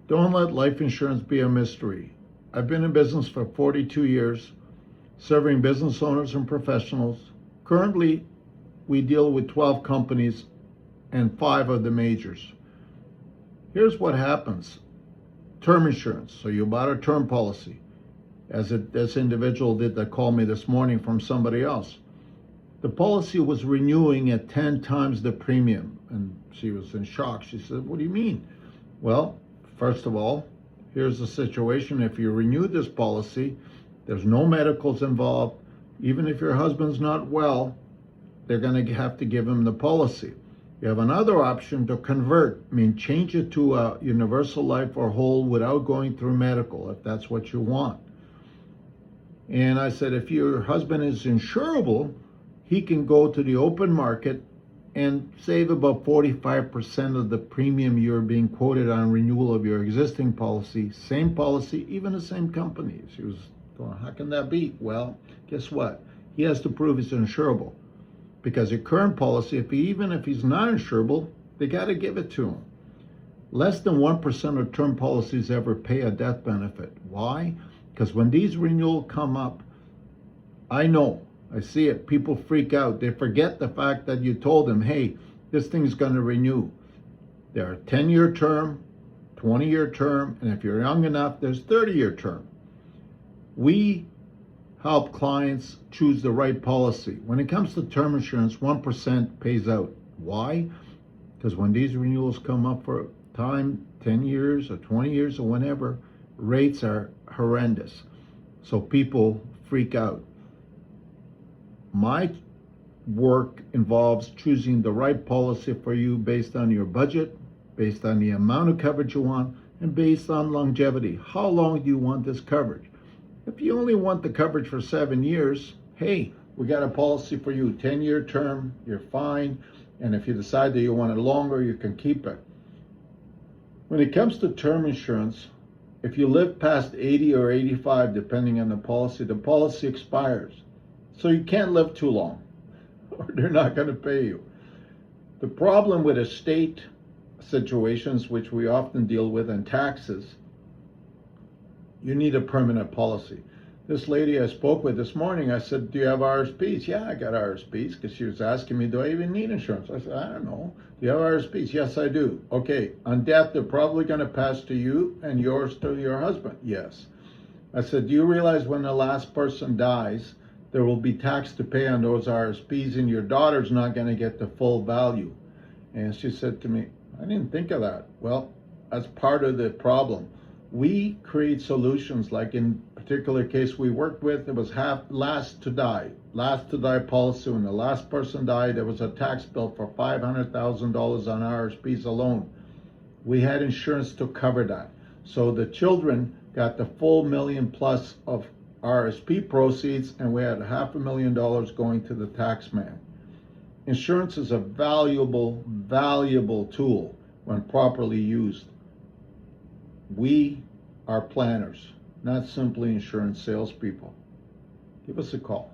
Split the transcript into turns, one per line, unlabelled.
Don't let life insurance be a mystery. I've been in business for 42 years, serving business owners and professionals. Currently, we deal with 12 companies and 5 of the majors. Here's what happens. Term insurance. So you bought a term policy, as this individual did that called me this morning from somebody else. The policy was renewing at 10 times the premium, and she was in shock. She said, "What do you mean?" Well, first of all, here's the situation. If you renew this policy, there's no medicals involved. Even if your husband's not well, they're going to have to give him the policy. You have another option to convert, change it to a universal life or whole without going through medical, if that's what you want. And I said, if your husband is insurable, he can go to the open market and save about 45% of the premium you're being quoted on renewal of your existing policy. Same policy, even the same company. She was going, how can that be? Well, guess what? He has to prove he's insurable. Because your current policy, even if he's not insurable, they got to give it to him. Less than 1% of term policies ever pay a death benefit. Why? Because when these renewals come up, I see it, people freak out. They forget the fact that you told them, hey, this thing's going to renew. There are 10-year term, 20-year term, and if you're young enough, there's 30-year term. We help clients choose the right policy. When it comes to term insurance, 1% pays out. Why? Because when these renewals come up for time, 10 years or 20 years or whenever, rates are horrendous. So people freak out. My work involves choosing the right policy for you based on your budget, based on the amount of coverage you want, and based on longevity. How long do you want this coverage? If you only want the coverage for 7 years, hey, we got a policy for you, 10-year term, you're fine. And if you decide that you want it longer, you can keep it. When it comes to term insurance, if you live past 80 or 85, depending on the policy expires. So you can't live too long, or they're not going to pay you. The problem with estate situations, which we often deal with, and taxes, you need a permanent policy. This lady I spoke with this morning, I said, do you have RSPs? Yeah, I got RSPs, because she was asking me, do I even need insurance? I said, I don't know. Do you have RSPs? Yes, I do. Okay, on death, they're probably going to pass to you and yours to your husband. Yes. I said, do you realize when the last person dies, there will be tax to pay on those RSPs and your daughter's not going to get the full value? And she said to me, I didn't think of that. Well, that's part of the problem. We create solutions, like in particular case we worked with, it was last to die policy. When the last person died, there was a tax bill for $500,000 on RSPs alone. We had insurance to cover that. So the children got the full $1 million plus of RSP proceeds, and we had $500,000 going to the tax man. Insurance is a valuable tool when properly used. We are planners, not simply insurance salespeople. Give us a call.